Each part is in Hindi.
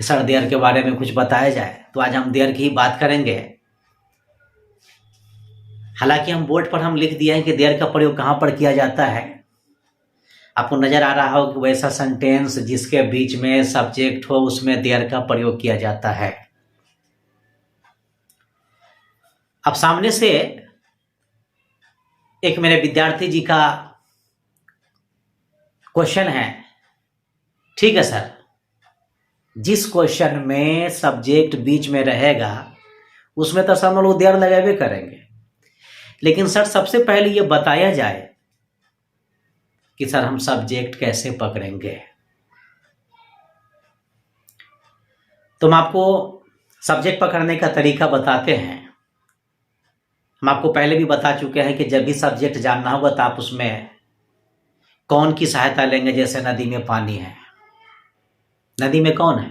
कि सर देयर के बारे में कुछ बताया जाए, तो आज हम देयर की ही बात करेंगे। हालांकि हम बोर्ड पर हम लिख दिए हैं कि देयर का प्रयोग कहाँ पर किया जाता है। आपको नजर आ रहा हो कि वैसा सेंटेंस जिसके बीच में सब्जेक्ट हो उसमें देयर का प्रयोग किया जाता है। अब सामने से एक मेरे विद्यार्थी जी का क्वेश्चन है, ठीक है सर, जिस क्वेश्चन में सब्जेक्ट बीच में रहेगा उसमें तो सब लोग देयर लगावे करेंगे, लेकिन सर सबसे पहले ये बताया जाए कि सर हम सब्जेक्ट कैसे पकड़ेंगे। तो हम आपको सब्जेक्ट पकड़ने का तरीका बताते हैं। हम आपको पहले भी बता चुके हैं कि जब भी सब्जेक्ट जानना होगा तो आप उसमें कौन की सहायता लेंगे। जैसे नदी में पानी है, नदी में कौन है?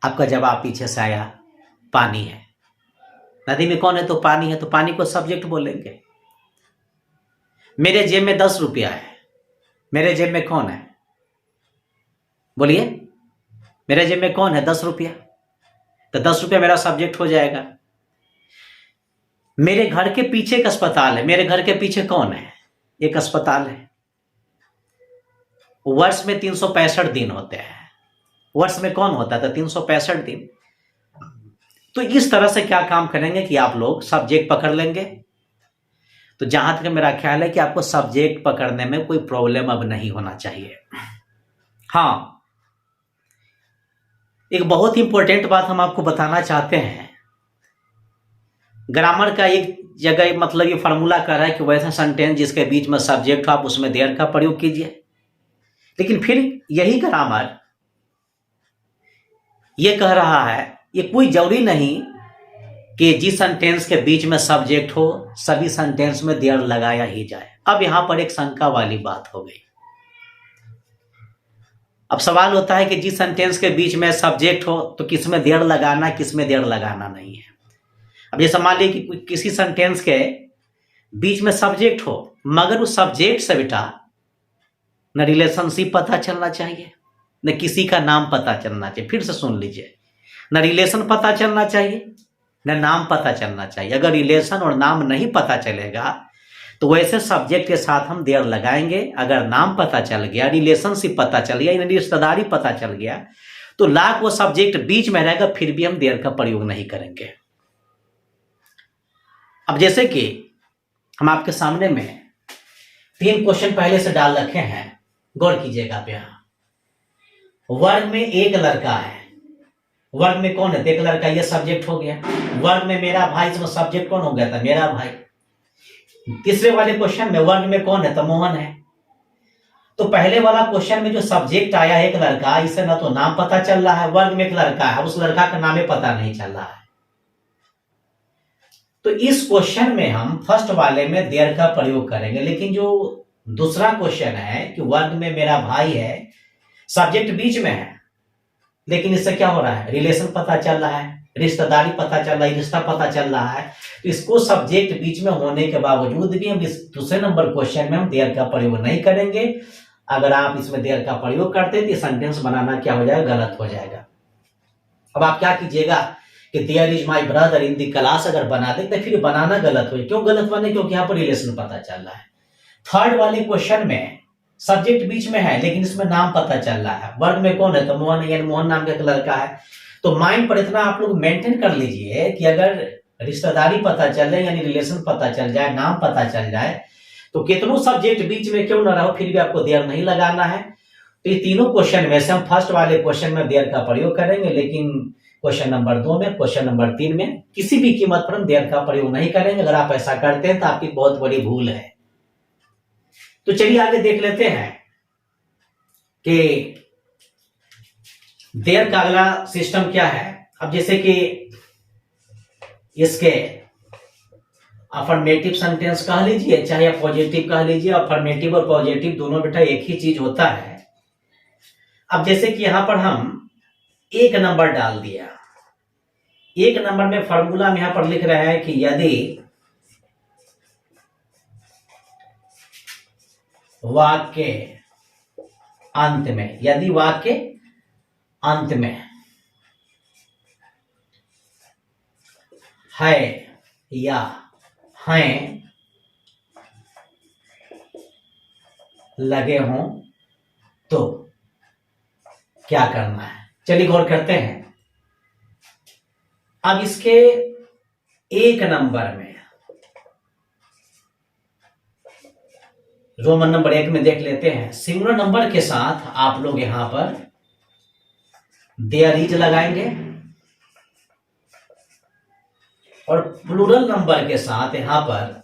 आपका जवाब पीछे से आया, पानी है। नदी में कौन है? तो पानी है, तो पानी को सब्जेक्ट बोलेंगे। मेरे जेब में 10 रुपया है, मेरे जेब में कौन है? बोलिए, मेरे जेब में कौन है? 10 रुपया, तो 10 रुपया मेरा सब्जेक्ट हो जाएगा। मेरे घर के पीछे एक अस्पताल है, मेरे घर के पीछे कौन है? एक अस्पताल है। वर्ष में 365 दिन होते हैं, वर्ष में कौन होता है? तो 365 दिन। तो इस तरह से क्या काम करेंगे कि आप लोग सब्जेक्ट पकड़ लेंगे। तो जहां तक मेरा ख्याल है कि आपको सब्जेक्ट पकड़ने में कोई प्रॉब्लम अब नहीं होना चाहिए। हाँ, एक बहुत ही इंपॉर्टेंट बात हम आपको बताना चाहते हैं। ग्रामर का एक जगह मतलब ये फार्मूला कर रहा है कि वैसा सेंटेंस जिसके बीच में सब्जेक्ट हो आप उसमें देयर का प्रयोग कीजिए, लेकिन फिर यही ग्रामर ये कह रहा है ये कोई जरूरी नहीं कि जिस सेंटेंस के बीच में सब्जेक्ट हो सभी सेंटेंस में देयर लगाया ही जाए। अब यहां पर एक शंका वाली बात हो गई। अब सवाल होता है कि जिस सेंटेंस के बीच में सब्जेक्ट हो तो किसमें देयर लगाना, किसमें देयर लगाना नहीं है। अब जैसे मान लीजिए कि किसी सेंटेंस के बीच में सब्जेक्ट हो मगर उस सब्जेक्ट से बेटा न रिलेशनशिप पता चलना चाहिए न किसी का नाम पता चलना चाहिए। फिर से सुन लीजिए, न रिलेशन पता चलना चाहिए न नाम पता चलना चाहिए। अगर रिलेशन और नाम नहीं पता चलेगा तो वैसे सब्जेक्ट के साथ हम देयर लगाएंगे। अगर नाम पता चल गया, रिलेशनशिप पता चल गया, यानी रिश्तेदारी पता चल गया तो लाख वो सब्जेक्ट बीच में रहेगा फिर भी हम देयर का प्रयोग नहीं करेंगे। अब जैसे कि हम आपके सामने में 3 क्वेश्चन पहले से डाल रखे हैं, गौर कीजिएगा आप। यहां वर्ग में एक लड़का है, वर्ग में कौन है? एक लड़का, ये सब्जेक्ट हो गया। वर्ग में मेरा भाई, इसमें सब्जेक्ट कौन हो गया था? मेरा भाई। तीसरे वाले क्वेश्चन में वर्ग में कौन है? तो मोहन है। तो पहले वाला क्वेश्चन में जो सब्जेक्ट आया एक लड़का, इसे ना तो नाम पता चल रहा है, वर्ग में एक लड़का है, उस लड़का का नाम पता नहीं चल रहा है। तो इस क्वेश्चन में हम फर्स्ट वाले में देयर का प्रयोग करेंगे, लेकिन जो दूसरा क्वेश्चन है कि वर्ग में मेरा भाई है, सब्जेक्ट बीच में है, लेकिन इससे क्या हो रहा है? रिलेशन पता चल रहा है, रिश्तेदारी पता चल रहा है, रिश्ता पता चल रहा है। तो इसको सब्जेक्ट बीच में होने के बावजूद भी हम इस दूसरे नंबर क्वेश्चन में हम देयर का प्रयोग नहीं करेंगे। अगर आप इसमें देयर का प्रयोग करते तो सेंटेंस बनाना क्या हो जाएगा? गलत हो जाएगा। अब आप क्या कीजिएगा कि there is my brother in the class अगर बना दे तो फिर बनाना गलत हो। क्यों गलत बने? क्योंकि यहाँ पर रिलेशन पता चल रहा है। थर्ड वाले क्वेश्चन में सब्जेक्ट बीच में है लेकिन इसमें नाम पता चल रहा है। वर्ग में कौन है? तो मोहन, यानी मोहन नाम का एक लड़का है। तो माइंड पर इतना आप लोग मेंटेन कर लीजिए कि अगर रिश्तेदारी पता चल जाए यानी रिलेशन पता चल जाए, नाम पता चल जाए, तो कितनों सब्जेक्ट बीच में क्यों ना रहो फिर भी आपको देयर नहीं लगाना है। तो ये तीनों क्वेश्चन में से हम फर्स्ट वाले क्वेश्चन में देयर का प्रयोग करेंगे, लेकिन क्वेश्चन नंबर 2 में, क्वेश्चन नंबर 3 में किसी भी कीमत पर हम देयर का प्रयोग नहीं करेंगे। अगर आप ऐसा करते हैं तो आपकी बहुत बड़ी भूल है। तो चलिए आगे देख लेते हैं कि देयर का अगला सिस्टम क्या है। अब जैसे कि इसके अफर्मेटिव सेंटेंस कह लीजिए चाहे पॉजिटिव कह लीजिए, अफर्मेटिव और पॉजिटिव दोनों बेटा एक ही चीज होता है। अब जैसे कि यहां पर हम 1 नंबर डाल दिया, 1 नंबर में फॉर्मूला में यहां पर लिख रहे हैं कि यदि वाक्य अंत में, यदि वाक्य अंत में है या हैं लगे हों तो क्या करना है। चलिए गौर करते हैं। अब इसके एक नंबर में, रोमन नंबर 1 में देख लेते हैं। सिंगुलर नंबर के साथ आप लोग यहां पर देयर इज लगाएंगे और प्लूरल नंबर के साथ यहां पर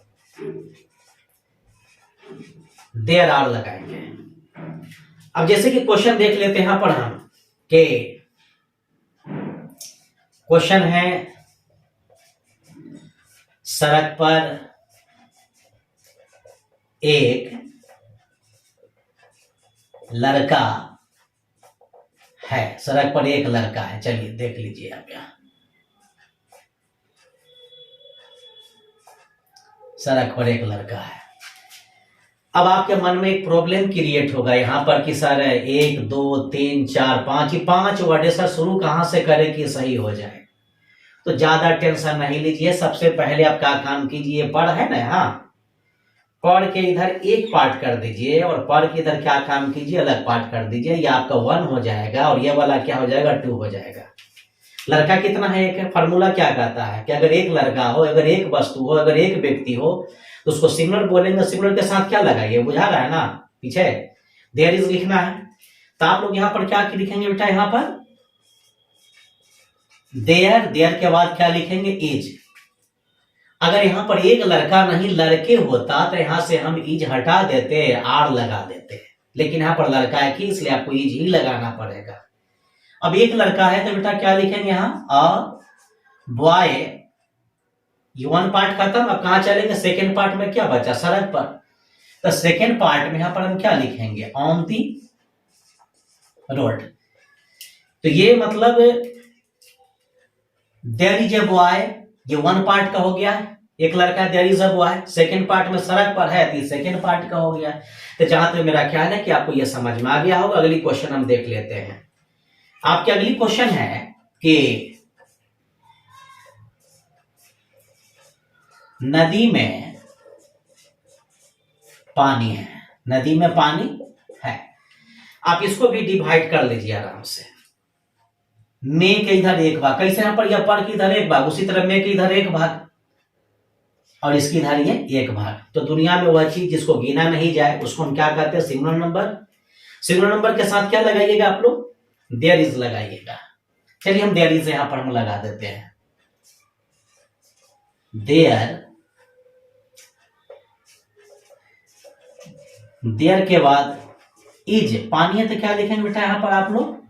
देयर आर लगाएंगे। अब जैसे कि क्वेश्चन देख लेते हैं यहां पर हम के क्वेश्चन है, सड़क पर एक लड़का है। सड़क पर एक लड़का है। चलिए देख लीजिए आप यहां, सड़क पर एक लड़का है। अब आपके मन में एक प्रॉब्लम क्रिएट होगा यहां पर कि सर 1 2 3 4 5 5 वर्ड है सर, शुरू कहां से करें कि सही हो जाए। तो ज्यादा टेंशन नहीं लीजिए। सबसे पहले आप क्या काम कीजिए, पढ़ है ना, हाँ, पढ़ के इधर एक पार्ट कर दीजिए और पढ़ के इधर क्या काम कीजिए, अलग पार्ट कर दीजिए। ये आपका 1 हो जाएगा और ये वाला क्या हो जाएगा, 2 हो जाएगा। लड़का कितना है, एक है। फॉर्मूला क्या कहता है कि अगर एक लड़का हो, अगर एक वस्तु हो, अगर एक व्यक्ति हो तो उसको सिंगुलर बोलेंगे। सिंगुलर के साथ क्या लगाइए, बुझा रहा है ना पीछे, देयर इज लिखना है। तो आप लोग यहां पर क्या लिखेंगे बेटा, यहां पर देयर, देयर के बाद क्या लिखेंगे, इज। अगर यहां पर एक लड़का नहीं लड़के होता तो यहां से हम इज हटा देते, आर लगा देते, लेकिन यहां पर लड़का है कि इसलिए आपको इज ही लगाना पड़ेगा। अब एक लड़का है तो बेटा क्या लिखेंगे यहां, अ बॉय। ये 1 पार्ट खत्म। अब कहां चलेंगे, सेकेंड पार्ट में क्या बचा, सड़क पर। तो सेकेंड पार्ट में यहां पर हम क्या लिखेंगे, ऑन दी रोड। तो ये मतलब देयर इज ए बॉय, ये 1 पार्ट का हो गया, एक लड़का, there is a boy. Second part में सड़क पर है तो सेकेंड पार्ट का हो गया। तो जहां तक मेरा ख्याल है कि आपको यह समझ में आ गया होगा। अगली क्वेश्चन हम देख लेते हैं। आपकी अगली क्वेश्चन है कि नदी में पानी है, नदी में पानी है। आप इसको भी डिवाइड कर लीजिए आराम से। में के इधर एक भाग, कैसे यहां पर, यह पर के इधर एक भाग, उसी तरह में के इधर एक भाग और इसकी इधर ये एक भाग। तो दुनिया में वह चीज जिसको गिना नहीं जाए उसको हम क्या कहते हैं, सिंगुलर नंबर। सिंगुलर नंबर के साथ क्या लगाइएगा आप लोग, देयर इज लगाइएगा। चलिए हम देयर इज यहां पर हम लगा देते हैं। देयर, देयर के बाद इज, पानी है तो क्या लिखेंगे बेटा यहां पर आप लोग,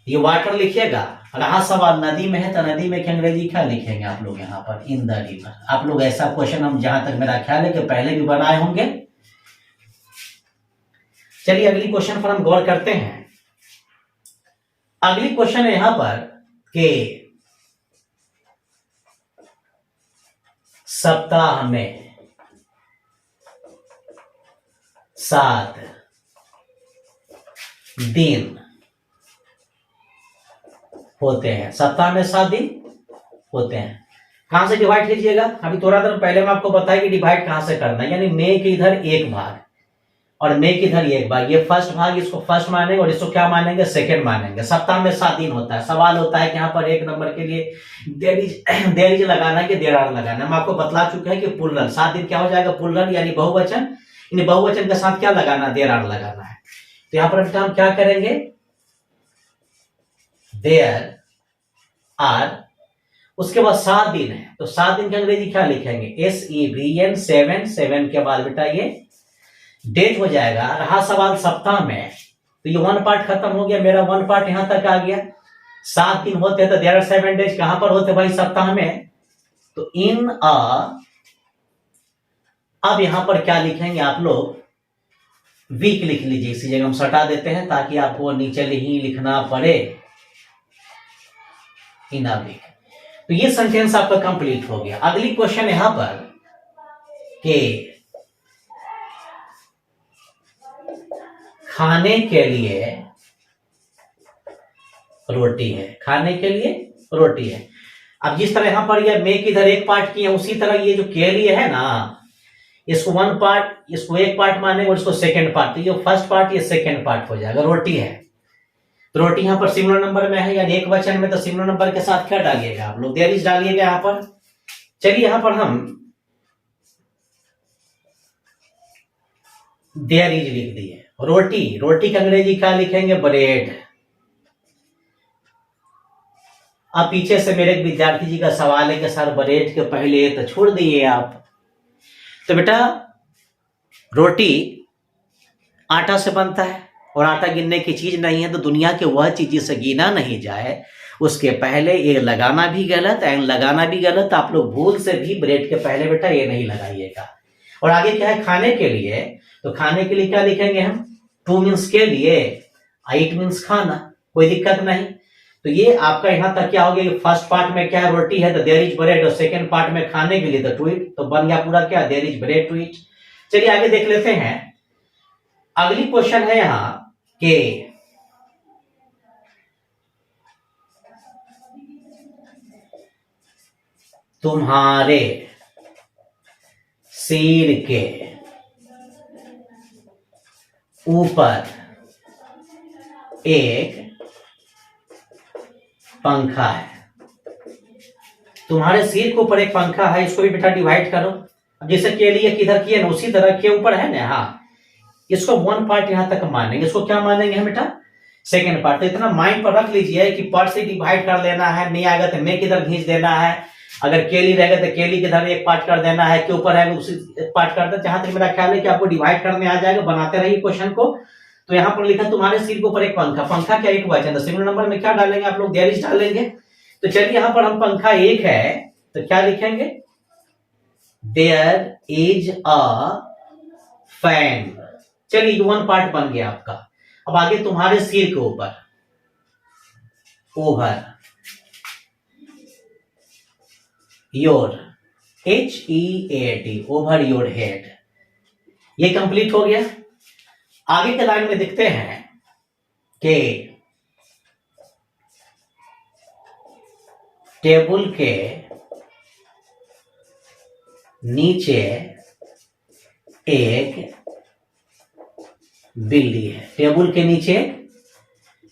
ये वाटर लिखिएगा। रहा सवाल नदी में है तो नदी में अंग्रेजी क्या लिखेंगे आप लोग यहां पर, इन द रिवर। आप लोग ऐसा क्वेश्चन हम जहां तक मेरा ख्याल है कि पहले भी बनाए होंगे। चलिए अगली क्वेश्चन पर हम गौर करते हैं। अगली क्वेश्चन है यहां पर कि सप्ताह में 7 दिन होते हैं। सप्ताह में 7 दिन होते हैं। कहां से डिवाइड कीजिएगा, अभी थोड़ा देर पहले मैं आपको बताया कि डिवाइड कहां से करना है। यानी मे के इधर एक भाग और मे के इधर एक भाग, ये फर्स्ट भाग, इसको फर्स्ट मानेंगे और इसको क्या मानेंगे, सेकंड मानेंगे। सप्ताह में 7 दिन होता है। सवाल होता है कि यहाँ पर एक नंबर के लिए देयर इज लगाना है कि देयर आर लगाना है। हम आपको बतला चुके हैं कि प्लूरल, 7 दिन क्या हो जाएगा, प्लूरल यानी बहुवचन। इन बहुवचन के साथ क्या लगाना, देयर आर लगाना है। तो यहाँ पर हम क्या करेंगे, देयर आर, उसके बाद 7 दिन है तो 7 दिन की अंग्रेजी क्या लिखेंगे, SEVN, 7 के बाद बेटा ये डेट हो जाएगा। रहा सवाल सप्ताह में, तो ये 1 पार्ट खत्म हो गया, मेरा 1 पार्ट यहां तक आ गया। 7 दिन होते हैं तो देयर आर 7 डेज कहां पर होते भाई, सप्ताह में। तो इन अ, अब यहां पर क्या लिखेंगे आप लोग, वीक लिख लीजिए। इसी जगह हम सटा देते हैं ताकि आपको नीचे ही लिखना पड़े, इन अ वीक। तो ये सेंटेंस आपका कंप्लीट हो गया। अगली क्वेश्चन यहां पर कि खाने के लिए रोटी है, खाने के लिए रोटी है। अब जिस तरह यहां पर यह मेक इधर एक पार्ट किए, उसी तरह ये जो के लिए है ना, इसको वन पार्ट, इसको एक पार्ट मानेंगे और इसको सेकंड पार्ट, तो ये फर्स्ट पार्ट ये सेकंड पार्ट हो जाएगा। रोटी है तो रोटी यहाँ पर सिंगुलर नंबर में है, यानी एक वचन में, तो सिंगुलर नंबर के साथ क्या डालिएगा आप लोग, देयर इज डालिएगा यहाँ पर। चलिए यहाँ पर हम देयर इज लिख दिए। रोटी, रोटी का अंग्रेजी क्या लिखेंगे, ब्रेड। अब पीछे से मेरे एक विद्यार्थी जी का सवाल है कि सर ब्रेड के पहले तो छोड़ दिए आप। तो बेटा रोटी आटा से बनता है और आटा गिनने की चीज नहीं है, तो दुनिया के वह चीज जिसे गिना नहीं जाए उसके पहले ये लगाना भी गलत, एंड लगाना भी गलत। आप लोग भूल से भी ब्रेड के पहले बेटा ये नहीं लगाइएगा। और आगे क्या है, खाने के लिए, तो खाने के लिए क्या लिखेंगे हम, टू मीन्स के लिए, इट मीन्स खाना, कोई दिक्कत नहीं। तो ये आपका यहां तक क्या हो गया, फर्स्ट पार्ट में क्या है, रोटी है तो देयर इज ब्रेड, और सेकंड पार्ट में खाने के लिए तो टू इट, तो बन गया पूरा क्या, there is bread to eat. चलिए आगे देख लेते हैं। अगली क्वेश्चन है यहां के तुम्हारे सिर के ऊपर एक पंखा है। तुम्हारे सिर के ऊपर एक पंखा है, इसको भी बेटा डिवाइड करो। अब जैसे के लिए किधर किए ना, उसी तरह के ऊपर है ना, हाँ, इसको वन पार्ट यहां तक मानेंगे, इसको क्या मानेंगे हम बेटा, सेकेंड पार्ट। तो इतना माइंड पर रख लीजिए कि पार्ट से डिवाइड कर लेना है, मैं आएगा तो मैं किधर खींच देना है, अगर केली रहेगा तो केली किधर एक पार्ट कर देना है, के ऊपर है उसी पार्ट कर देना। जहां तक मेरा ख्याल है कि आपको डिवाइड करने आ जाएगा, बनाते रहिए क्वेश्चन को। तो यहाँ पर लिखा तुम्हारे सिर के ऊपर एक पंखा, पंखा क्या एक वचन, सिंगल नंबर में क्या डालेंगे आप लोग, देयर इज डालेंगे। तो चलिए यहाँ पर हम पंखा एक है तो क्या लिखेंगे, देयर इज अ फैन। चलिए वन पार्ट बन गया आपका। अब आगे तुम्हारे सिर के ऊपर, over your, HEAD, over your head, ये कंप्लीट हो गया। आगे के लाइन में देखते हैं कि टेबल के नीचे एक बिल्ली है, टेबल के नीचे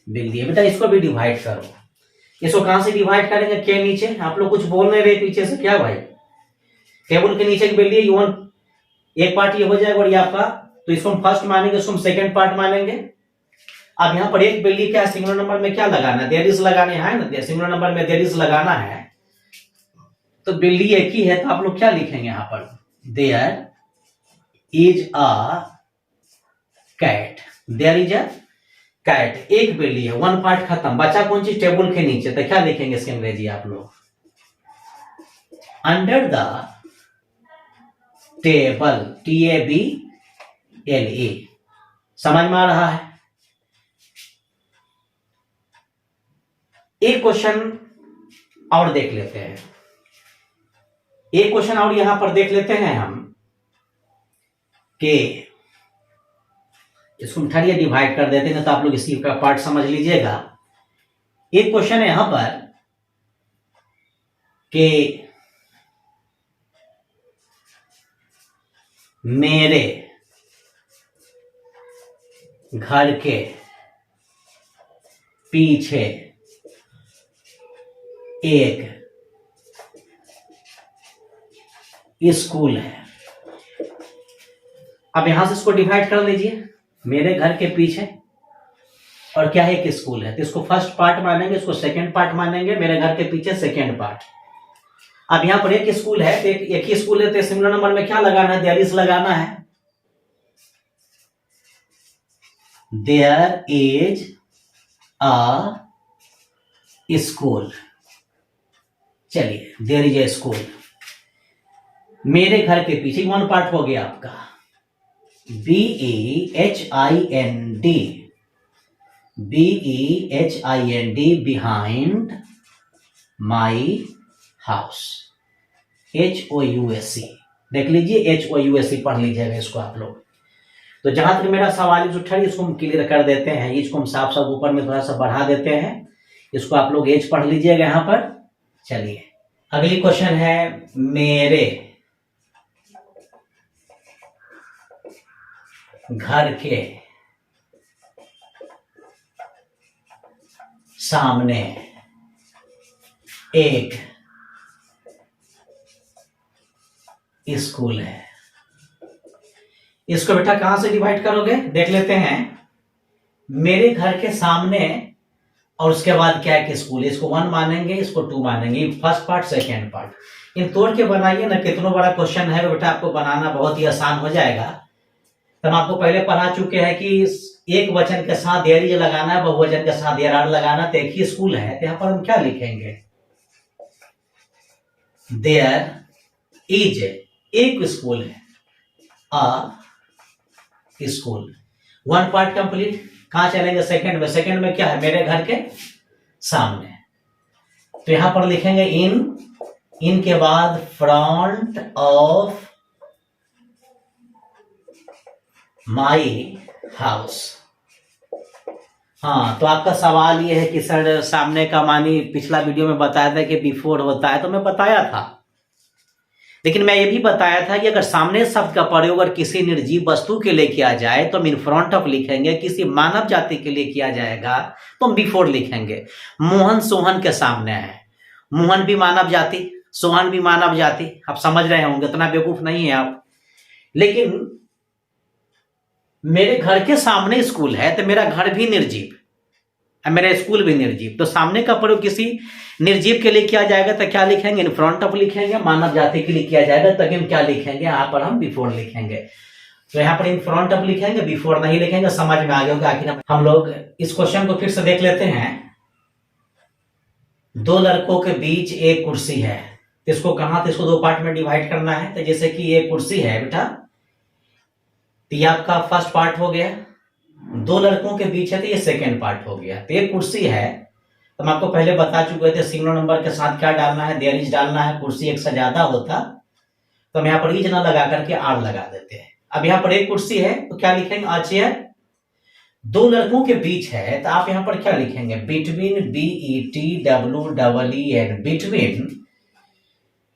बिल्ली है। बेटा इसको भी डिवाइड करो। इसको कहां से डिवाइड करेंगे, के नीचे। आप लोग कुछ बोल नहीं रहे पीछे से, क्या भाई, टेबल के नीचे एक बिल्ली है, वन एक पार्ट ये हो जाएगा और ये आपका, तो इसको हम फर्स्ट मानेंगे, इसको हम सेकंड पार्ट मानेंगे। अब यहाँ पर एक बिल्ली क्या, सिंगुलर नंबर में क्या लगाना है, देयर इज लगाने है ना, सिंगुलर नंबर में देयर इज लगाना है। तो बिल्ली एक ही है, तो आप लोग क्या लिखेंगे यहाँ पर, there is a cat, there is a cat, एक बिल्ली है, वन पार्ट खत्म। बचा कौन चीज, टेबल के नीचे, तो क्या लिखेंगे इसके अंग्रेजी आप लोग, अंडर द टेबल, TABLE। समझ में आ रहा है। एक क्वेश्चन और देख लेते हैं, एक क्वेश्चन और यहां पर देख लेते हैं हम कि इसको उठाइए, डिवाइड कर देते हैं, तो आप लोग इसी का पार्ट समझ लीजिएगा। एक क्वेश्चन है यहां पर कि मेरे घर के पीछे एक स्कूल है। अब यहां से इसको डिवाइड कर लीजिए, मेरे घर के पीछे और क्या है, एक स्कूल है, तो इसको फर्स्ट पार्ट मानेंगे, इसको सेकंड पार्ट मानेंगे, मेरे घर के पीछे सेकंड पार्ट। अब यहां पर एक स्कूल है, तो एक ही स्कूल है, तो सिंगुलर नंबर में क्या लगाना है, देयर इज लगाना है, देयर इज अ स्कूल। चलिए देयर इज ए स्कूल, मेरे घर के पीछे वन पार्ट हो गया आपका, BEHIND, behind my house, HOUSE। देख लीजिए, HOUSE पढ़ लीजिएगा इसको आप लोग। तो जहां तक मेरा सवाल उठा, इसको हम क्लियर कर देते हैं, इसको हम साफ साफ ऊपर में थोड़ा सा बढ़ा देते हैं। इसको आप लोग एज पढ़ लीजिएगा यहां पर। चलिए अगली क्वेश्चन है, मेरे घर के सामने एक स्कूल है। इसको बेटा कहां से डिवाइड करोगे, देख लेते हैं। मेरे घर के सामने और उसके बाद क्या है कि स्कूल, इसको 1 मानेंगे, इसको 2 मानेंगे। First part second part in तोड़ के बनाइए ना। कितना बड़ा क्वेश्चन है बेटा, आपको बनाना बहुत ही आसान हो जाएगा। तो हम आपको पहले पढ़ा चुके हैं कि एक वचन के साथ देयर इज लगाना है, बहुवचन के साथ देयर आर लगाना। तो एक ही स्कूल है, तो यहां पर हम क्या लिखेंगे, देयर इज एक स्कूल है, अ स्कूल। 1 part complete. कहां चलेंगे, सेकंड में। सेकंड में क्या है, मेरे घर के सामने। तो यहां पर लिखेंगे इन के बाद फ्रंट ऑफ माई हाउस। हाँ, तो आपका सवाल ये है कि सर सामने का मानी पिछला वीडियो में बताया था कि बिफोर होता है, तो मैं बताया था। लेकिन मैं ये भी बताया था कि अगर सामने शब्द का प्रयोग अगर किसी निर्जीव वस्तु के लिए किया जाए तो हम इन फ्रंट ऑफ लिखेंगे। किसी मानव जाति के लिए किया जाएगा तो हम बिफोर लिखेंगे। मोहन सोहन के सामने है। मोहन भी मानव जाति, सोहन भी मानव जाति। आप समझ रहे होंगे, उतना बेवकूफ नहीं है आप। लेकिन मेरे घर के सामने स्कूल है तो मेरा घर भी निर्जीव, मेरा स्कूल भी निर्जीव। तो सामने का प्रयोग किसी निर्जीव के लिए किया जाएगा तो क्या लिखेंगे, इन फ्रंट ऑफ लिखेंगे। मानव जाति के लिए किया जाएगा तो हम क्या लिखेंगे, यहां पर हम बिफोर लिखेंगे। तो यहां पर इन फ्रंट ऑफ लिखेंगे, बिफोर नहीं लिखेंगे। समझ में आ गया होगा। आखिर हम लोग इस क्वेश्चन को फिर से देख लेते हैं। 2 लड़कों के बीच एक कुर्सी है। इसको कहां, तो इसको 2 पार्ट में डिवाइड करना है। तो जैसे कि ये कुर्सी है बेटा, तो ये आपका फर्स्ट पार्ट हो गया। 2 लड़कों के बीच है तो ये सेकेंड पार्ट हो गया। तो एक कुर्सी है, तो हम आपको पहले बता चुके थे सिंगल नंबर के साथ क्या डालना है, देयर इज डालना है। कुर्सी एक से ज्यादा होता तो हम यहाँ पर इज ना लगा करके आर लगा देते हैं। अब यहाँ पर एक कुर्सी है तो क्या लिखेंगे, अ चेयर। 2 लड़कों के बीच है तो आप यहाँ पर क्या लिखेंगे, बिटवीन, BETWEEN, बिटवीन।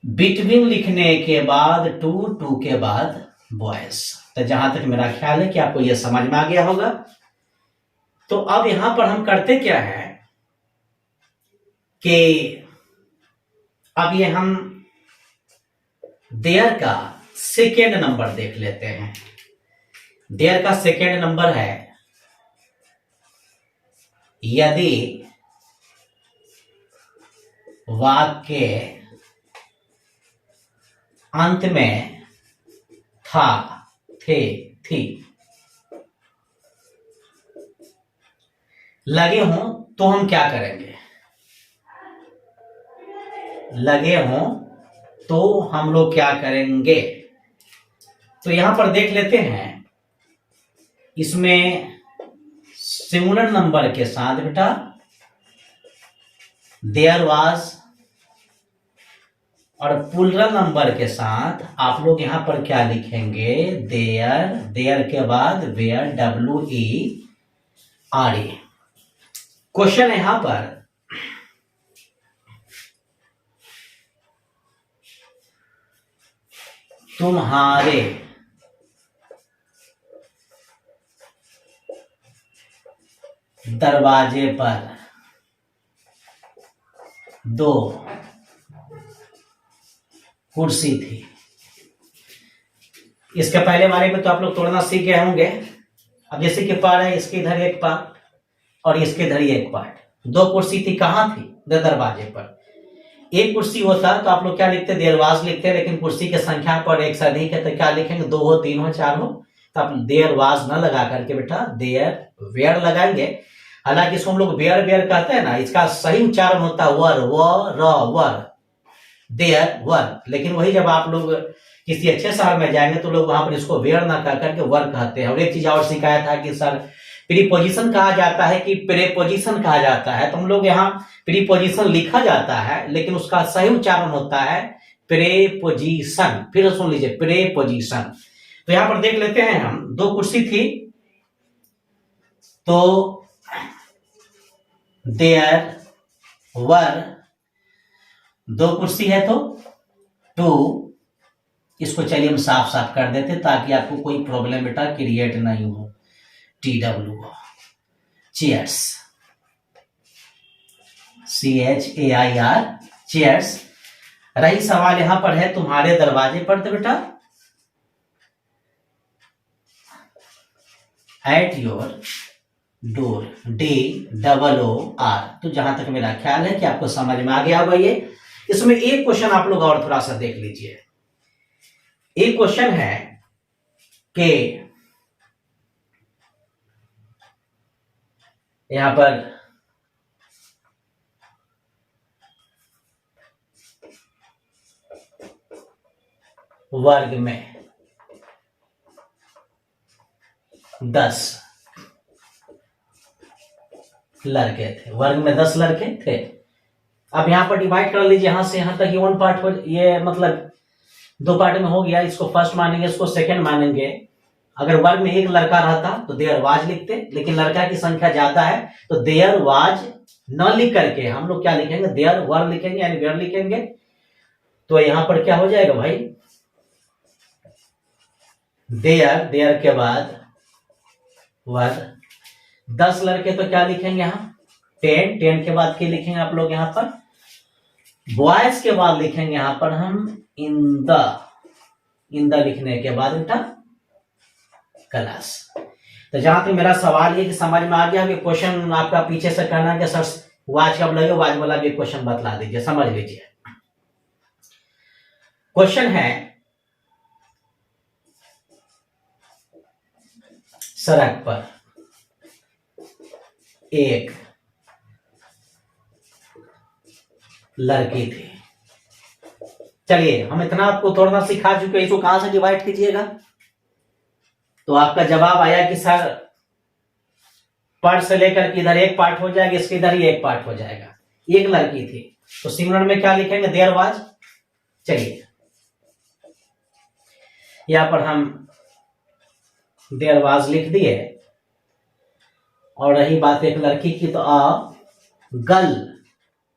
बिटवीन लिखने के बाद टू के बाद बॉयज। तो जहां तक मेरा ख्याल है कि आपको यह समझ में आ गया होगा। तो अब यहां पर हम करते क्या है कि अब ये हम देयर का सेकेंड नंबर देख लेते हैं। देयर का सेकेंड नंबर है, यदि वाक्य अंत में था, थे, थी लगे हों तो हम क्या करेंगे, लगे हों तो हम लोग क्या करेंगे। तो यहां पर देख लेते हैं, इसमें सिंगुलर नंबर के साथ बेटा देयर वाज, और प्लूरल नंबर के साथ आप लोग यहां पर क्या लिखेंगे, देयर। देयर के बाद वेयर, WERE। क्वेश्चन है यहां पर, तुम्हारे दरवाजे पर 2 कुर्सी थी। इसके पहले वाले में तो आप लोग तोड़ना सीख गए होंगे। अब जैसे कि पार्ट है, इसके इधर एक पार्ट और इसके इधर एक पार्ट। 2 कुर्सी थी, कहां थी, दरवाजे पर। एक कुर्सी होता तो आप लोग क्या लिखते, देरवाज लिखते। लेकिन कुर्सी की संख्या पर एक से अधिक है तो क्या लिखेंगे, 2 हो, 3 हो, 4 हो। तो आप देरवाज न लगा करके बेटा देयर वेयर लगाएंगे। हालांकि इसको हम लोग वेयर वेयर कहते हैं ना, इसका सही उच्चारण होता है वर, वर, देयर वर। लेकिन वही जब आप लोग किसी अच्छे शहर में जाएंगे तो लोग वहां पर इसको वेयर ना कह करके वर कहते हैं। और एक चीज और सिखाया था कि सर प्रीपोजिशन कहा जाता है कि प्रेपोजिशन कहा जाता है। तो हम लोग यहाँ प्रीपोजिशन लिखा जाता है लेकिन उसका सही उच्चारण होता है प्रेपोजिशन। फिर सुन लीजिए, प्रेपोजिशन। तो यहां पर देख लेते हैं हम, 2 कुर्सी थी तो देयर वर, दो कुर्सी है तो टू, इसको चलिए हम साफ साफ कर देते ताकि आपको कोई प्रॉब्लम बेटा क्रिएट नहीं हो। TW, chairs, CHAIR, chairs. रही सवाल यहां पर है तुम्हारे दरवाजे पर, तो बेटा एट योर डोर, DOOR। तो जहां तक मेरा ख्याल है कि आपको समझ में आ गया होगा ये। इसमें एक क्वेश्चन आप लोग और थोड़ा सा देख लीजिए। एक क्वेश्चन है कि यहां पर वर्ग में 10 लड़के थे, वर्ग में 10 लड़के थे। अब यहां पर डिवाइड कर लीजिए, यहां से यहां तक ये 1 पार्ट हो, ये मतलब 2 पार्ट में हो गया। इसको फर्स्ट मानेंगे, इसको सेकंड मानेंगे। अगर वर्ग में एक लड़का रहता तो देयर वाज लिखते, लेकिन लड़का की संख्या ज्यादा है तो देयर वाज न लिख करके हम लोग क्या लिखेंगे, देयर वर लिखेंगे, यानी वेयर लिखेंगे। तो यहां पर क्या हो जाएगा भाई, देयर के बाद वर, 10 लड़के तो क्या लिखेंगे यहां 10 के बाद क्या लिखेंगे आप लोग यहां पर, बॉयज के बाद लिखेंगे यहां पर हम इन द लिखने के बाद बेटा क्लास। तो जहां तक मेरा सवाल ये कि समझ में आ गया कि क्वेश्चन आपका पीछे से कहना है कि सर वाज कब लगे, वाज वाला भी क्वेश्चन बतला दीजिए, समझ लीजिए। क्वेश्चन है सड़क पर एक लड़की थी। चलिए हम इतना आपको तोड़ना सिखा चुके हैं, इसको कहां से डिवाइड कीजिएगा। तो आपका जवाब आया कि सर पर से लेकर के इधर एक पार्ट हो जाएगा, इसके इधर ही एक पार्ट हो जाएगा। एक लड़की थी तो सिंगुलर में क्या लिखेंगे, देयर वाज। चलिए यहां पर हम देयर वाज लिख दिए। और रही बात एक लड़की की तो गर्ल,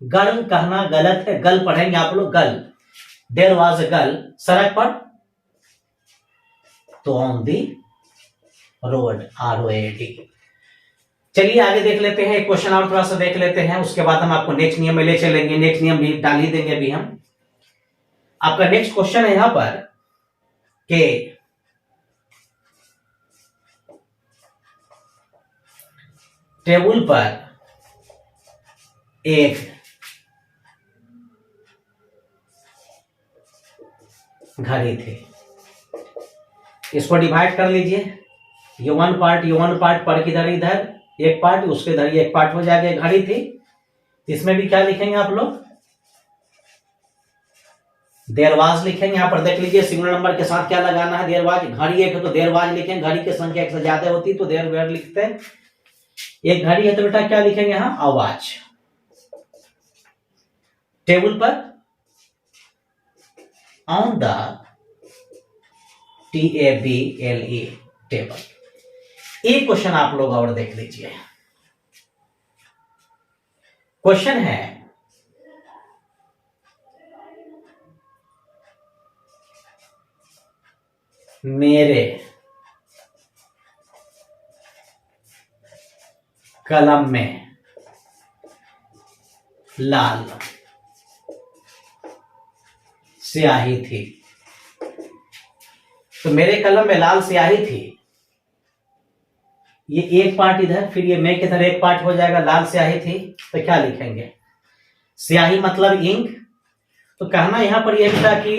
गर्ल कहना गलत है, गर्ल पढ़ेंगे आप लोग girl. There was a girl, सड़क पर तो ऑन दी रोड, ROAD। चलिए आगे देख लेते हैं, क्वेश्चन और थोड़ा सा देख लेते हैं, उसके बाद हम आपको नेक्स्ट नियम में ले चलेंगे। नेक्स्ट नियम भी डाल ही देंगे अभी हम। आपका नेक्स्ट क्वेश्चन है यहां पर कि टेबल पर एक घड़ी थी। इसको डिवाइड कर लीजिए, ये 1 पार्ट, ये 1 पार्ट, पर किधर इधर एक पार्ट, उसके इधर एक पार्ट हो जाएगा। घड़ी थी, इसमें भी क्या लिखेंगे आप लोग, देयर वाज लिखेंगे। यहां पर देख लीजिए सिंगुलर नंबर के साथ क्या लगाना है, देयर वाज। घड़ी एक है तो देयर वाज लिखेंगे, घड़ी की संख्या एक से ज्यादा होती तो देयर वेयर लिखते हैं। एक घड़ी है तो बेटा क्या लिखेंगे यहां, आवाज। टेबल पर ऑन द TABLE, टेबल। एक क्वेश्चन आप लोग और देख लीजिए। क्वेश्चन है मेरे कलम में लाल स्याही थी। तो मेरे कलम में लाल स्याही थी, ये एक पार्ट इधर, फिर ये मैं किधर एक पार्ट हो जाएगा। लाल स्याही थी तो क्या लिखेंगे, स्याही मतलब इंक। तो कहना यहां पर यह था कि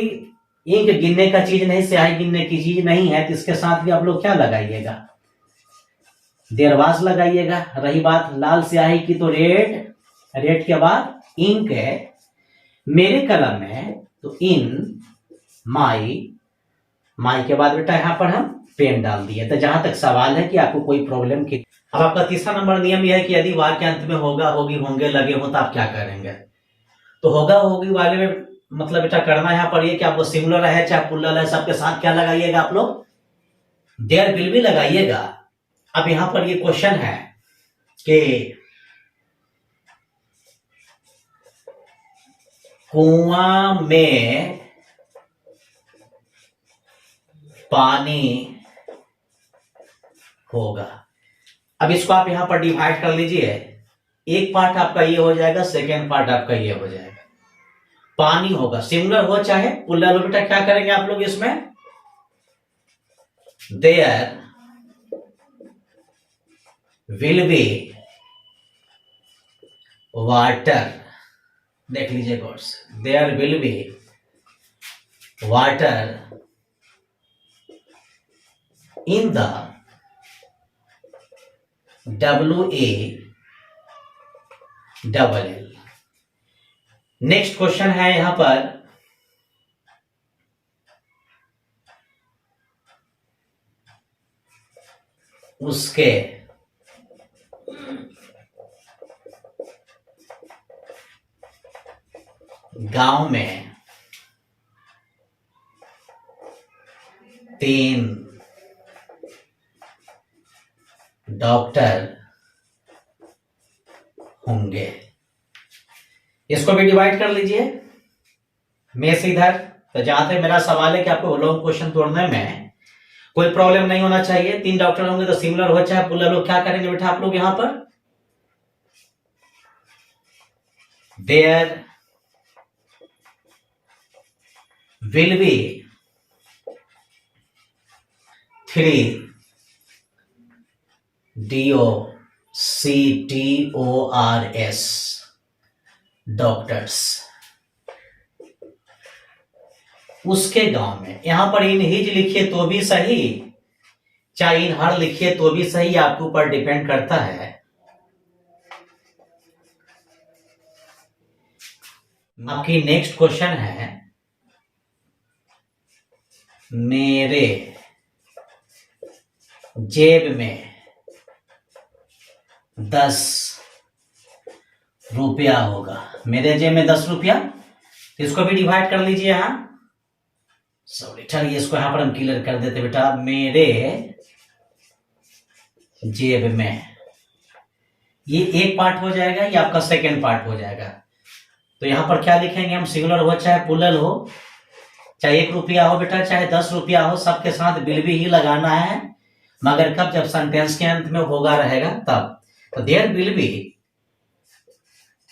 इंक गिनने का चीज नहीं, स्याही गिनने की चीज नहीं है, तो इसके साथ भी आप लोग क्या लगाइएगा, देयर वाज लगाइएगा। रही बात लाल स्याही की तो रेड, रेड के बाद इंक है। मेरे कलम में तो इन माई, माई के बाद बेटा यहां पर हम पेन डाल दिए। तो जहां तक सवाल है कि आपको कोई प्रॉब्लम की। अब आपका तीसरा नंबर नियम यह है कि यदि वाक्य अंत में होगा, होगी, होंगे लगे हो तो आप क्या करेंगे। तो होगा होगी वाले में मतलब बेटा करना यहां पर ये कि आपको सिंगुलर है चाहे प्लूरल है, सबके साथ क्या लगाइएगा आप लोग, देयर विल भी लगाइएगा। अब यहां पर ये क्वेश्चन है कि कुआं में पानी होगा। अब इसको आप यहां पर डिवाइड कर लीजिए, एक पार्ट आपका ये हो जाएगा, सेकेंड पार्ट आपका ये हो जाएगा। पानी होगा, सिंगुलर हो चाहे प्लूरल हो, बेटा क्या करेंगे आप लोग इसमें, देयर विल बी वाटर, देख लीजिए गौर से, there will be water in the WALL। Next question है यहां पर, उसके गांव में 3 डॉक्टर होंगे। इसको भी डिवाइड कर लीजिए में से इधर। तो जहां तक मेरा सवाल है कि आपको लॉन्ग क्वेश्चन तोड़ने में कोई प्रॉब्लम नहीं होना चाहिए। 3 डॉक्टर होंगे तो सिमिलर हो चाहे प्लूरल हो, क्या करेंगे बेटा आप लोग यहां पर, there will be 3 DOCTORS doctors उसके गांव में। यहां पर इन हिज लिखिए तो भी सही, चाहे इन हर लिखिए तो भी सही, आपके ऊपर डिपेंड करता है। आपकी नेक्स्ट क्वेश्चन है, मेरे जेब में 10 रुपया होगा। मेरे जेब में 10 रुपया, तो इसको भी डिवाइड कर लीजिए यहां। सॉरी, चलिए इसको यहां पर हम क्लियर कर देते बेटा। मेरे जेब में, ये एक पार्ट हो जाएगा, ये आपका सेकेंड पार्ट हो जाएगा। तो यहां पर क्या लिखेंगे हम, सिंगुलर हो चाहे प्लूरल हो, चाहे 1 रुपया हो बेटा चाहे 10 रुपया हो, सबके साथ बिल भी ही लगाना है, मगर कब, जब सेंटेंस के अंत में होगा रहेगा तब। तो there will be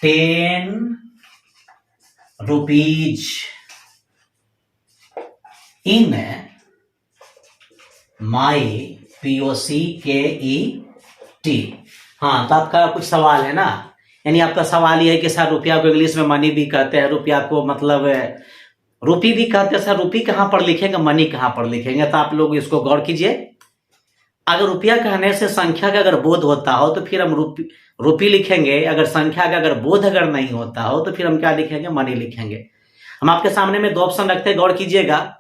10 rupees in my POCKET। हाँ, तो आपका कुछ सवाल है ना, यानी आपका सवाल ये है कि सर रुपया को इंग्लिश में मनी भी कहते हैं, रुपया को मतलब रुपी भी कहते हैं, सर रुपी कहां पर लिखेंगे, मनी कहां पर लिखेंगे। तो आप लोग इसको गौर कीजिए। अगर रुपया कहने से संख्या का अगर बोध होता हो तो फिर हम रुपी लिखेंगे, अगर संख्या का अगर बोध अगर नहीं होता हो तो फिर हम क्या लिखेंगे, मनी लिखेंगे। हम आपके सामने में 2 ऑप्शन रखते हैं, गौर कीजिएगा।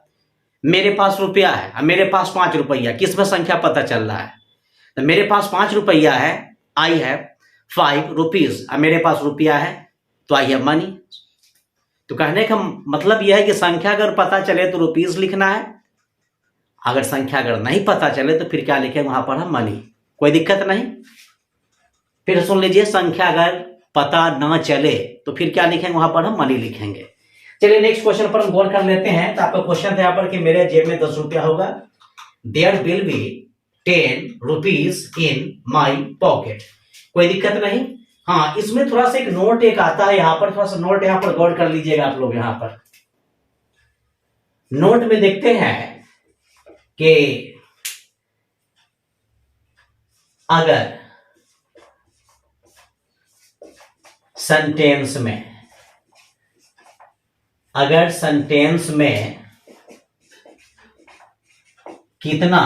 मेरे पास रुपया है और मेरे पास 5 रुपया, किस में संख्या पता चल रहा है, तो मेरे पास 5 रुपया है, आई हैव 5 रुपीज, और मेरे पास रुपया है तो आई हैव मनी। तो कहने का मतलब यह है कि संख्या अगर पता चले तो रुपीज लिखना है, अगर संख्या अगर नहीं पता चले तो फिर क्या लिखेंगे वहां पर हम, मनी। कोई दिक्कत नहीं। फिर सुन लीजिए, संख्या अगर पता ना चले तो फिर क्या लिखेंगे वहां पर हम, मनी लिखेंगे। चलिए नेक्स्ट क्वेश्चन पर हम गौर कर लेते हैं। तो आपका क्वेश्चन था यहाँ पर कि मेरे जेब में 10 रुपया होगा, there will be 10 rupees in my pocket. कोई दिक्कत नहीं। हाँ, इसमें थोड़ा सा एक नोट एक आता है यहाँ पर, थोड़ा सा नोट यहाँ पर गौर कर लीजिएगा आप लोग। यहाँ पर नोट में देखते हैं कि अगर सेंटेंस में कितना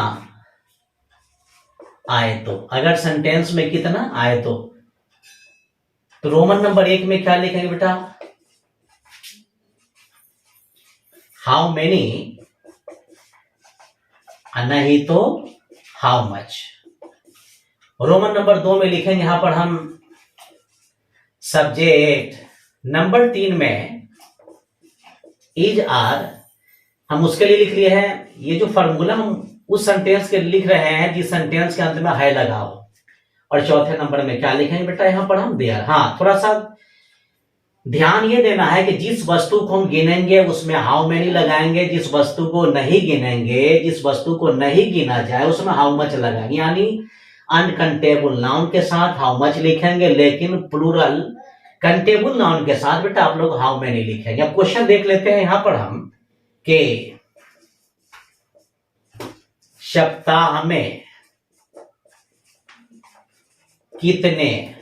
आए तो, अगर सेंटेंस में कितना आए तो रोमन नंबर 1 में क्या लिखेंगे बेटा, हाउ मेनी, नहीं तो हाउ मच। रोमन नंबर 2 में लिखेंगे यहां पर हम सब्जेक्ट। नंबर 3 में इज आर, हम उसके लिए लिख लिए हैं। ये जो फॉर्मूला हम उस सेंटेंस के लिख रहे हैं जिस सेंटेंस के अंत में है लगाओ। और चौथे नंबर में क्या लिखेंगे बेटा, यहां पर हम देयर। हाँ, थोड़ा सा ध्यान ये देना है कि जिस वस्तु को हम गिनेंगे उसमें हाउ मेनी लगाएंगे, जिस वस्तु को नहीं गिनेंगे, जिस वस्तु को नहीं गिना जाए उसमें हाउ मच लगाएंगे। यानी अनकंटेबल नाउन के साथ हाउ मच लिखेंगे, लेकिन प्लूरल कंटेबल नाउन के साथ बेटा आप लोग हाउ मेनी लिखेंगे। अब क्वेश्चन देख लेते हैं यहां पर हम कि सप्ताह में कितने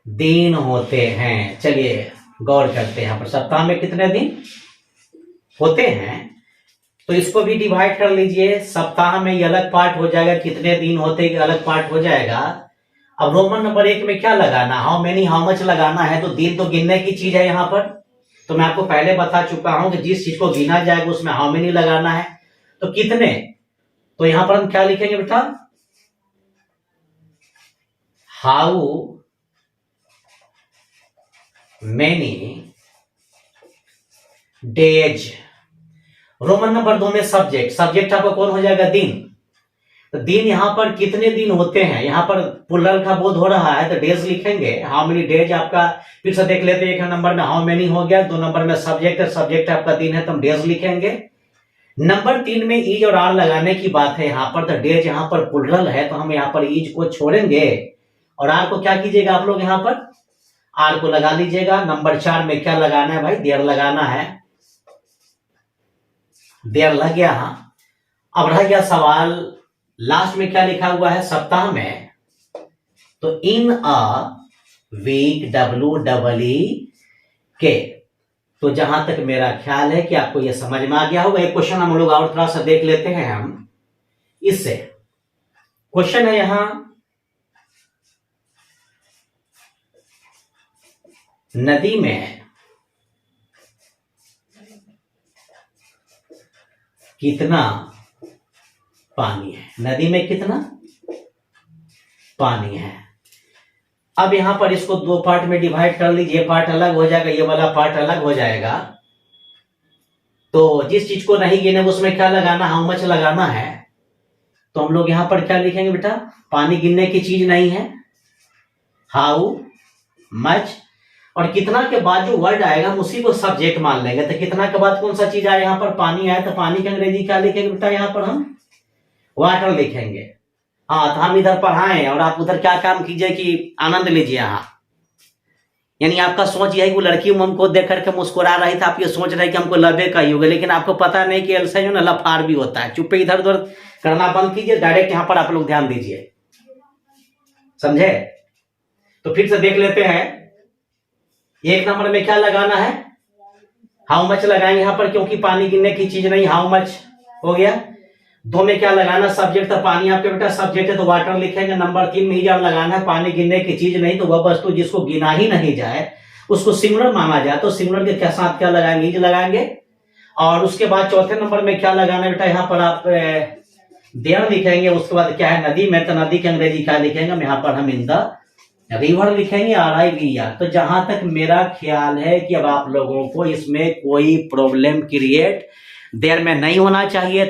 दिन होते हैं। चलिए गौर करते हैं, यहां पर सप्ताह में कितने दिन होते हैं, तो इसको भी डिवाइड कर लीजिए। सप्ताह में ये अलग पार्ट हो जाएगा, कितने दिन होते हैं अलग पार्ट हो जाएगा। अब रोमन नंबर 1 में क्या लगाना, हाउ मेनी हाउ मच लगाना है, तो दिन तो गिनने की चीज है यहां पर। तो मैं आपको पहले बता चुका हूं कि जिस चीज को गिना जाएगा उसमें हाउ मेनी लगाना है। तो कितने, तो यहां पर हम क्या लिखेंगे बेटा, how many days. Roman number 2 में सब्जेक्ट आपका कौन हो जाएगा, दिन। तो दिन यहां पर कितने दिन होते हैं, यहां पर प्लूरल का बोध हो रहा है तो डेज लिखेंगे। हाउ मेनी डेज आपका फिर से देख लेते हैं, 1 नंबर में हाउ मेनी हो गया, 2 नंबर में सब्जेक्ट आपका दिन है तो हम डेज लिखेंगे। नंबर 3 में ईज और आर लगाने की बात है यहां पर, तो डेज यहां पर प्लूरल है तो हम यहां पर ईज को छोड़ेंगे और आर को क्या कीजिएगा आप लोग, यहां पर आर को लगा लीजिएगा। नंबर 4 में क्या लगाना है भाई, देयर लगाना है, देयर लग गया। अब रह गया सवाल लास्ट में क्या लिखा हुआ है, सप्ताह में, तो इन अ वीक, WEEK। तो जहां तक मेरा ख्याल है कि आपको यह समझ में आ गया होगा। एक क्वेश्चन हम लोग और थोड़ा सा देख लेते हैं हम इससे। क्वेश्चन है यहां, नदी में कितना पानी है, नदी में कितना पानी है। अब यहां पर इसको 2 पार्ट में डिवाइड कर लीजिए, ये पार्ट अलग हो जाएगा, ये वाला पार्ट अलग हो जाएगा। तो जिस चीज को नहीं गिने उसमें क्या लगाना, हाउ मच लगाना है। तो हम लोग यहां पर क्या लिखेंगे बेटा, पानी गिनने की चीज नहीं है, हाउ मच, और कितना के बाद जो वर्ड आएगा हम उसी को सब्जेक्ट मान लेंगे। तो कितना के बाद कौन सा चीज आया, यहाँ पर पानी आया, तो पानी की अंग्रेजी क्या लिखेंगे बेटा, यहाँ पर हम वाटर लिखेंगे। हाँ, तो हम इधर पढ़ाएं और आप उधर क्या काम कीजिए कि आनंद लीजिए। हाँ, यानी आपका सोच यही, वो लड़की हमको देख करके मुस्कुरा रही थी, आप ये सोच रहे कि हमको लबे का ही होगा, लेकिन आपको पता नहीं कि एलसा जो ना लफार भी होता है। चुप्पे इधर उधर करना बंद कीजिए, डायरेक्ट यहाँ पर आप लोग ध्यान दीजिए, समझे। तो फिर से देख लेते हैं, 1 नंबर में क्या लगाना है, हाउ मच लगाएंगे यहाँ पर, क्योंकि पानी गिनने की चीज नहीं, हाउ मच हो गया। 2 में क्या लगाना, सब्जेक्ट, तो पानी आपके बेटा सब्जेक्ट है तो वाटर लिखेंगे। नंबर 3 में ईज लगाना है, पानी गिनने की चीज नहीं, तो वह वस्तु जिसको गिना ही नहीं जाए उसको सिंगुलर माना जाए, तो सिंगुलर के साथ क्या लगाएंगे, ईज लगाएंगे। और उसके बाद 4थे नंबर में क्या लगाना है बेटा, यहाँ पर आप देयर लिखेंगे। उसके बाद क्या है, नदी में, तो नदी की अंग्रेजी क्या लिखेंगे, यहाँ पर हम इन द रिवर लिखेंगे, RIVER। तो जहां तक मेरा ख्याल है कि अब आप लोगों को इसमें कोई प्रॉब्लम क्रिएट देर में नहीं होना चाहिए।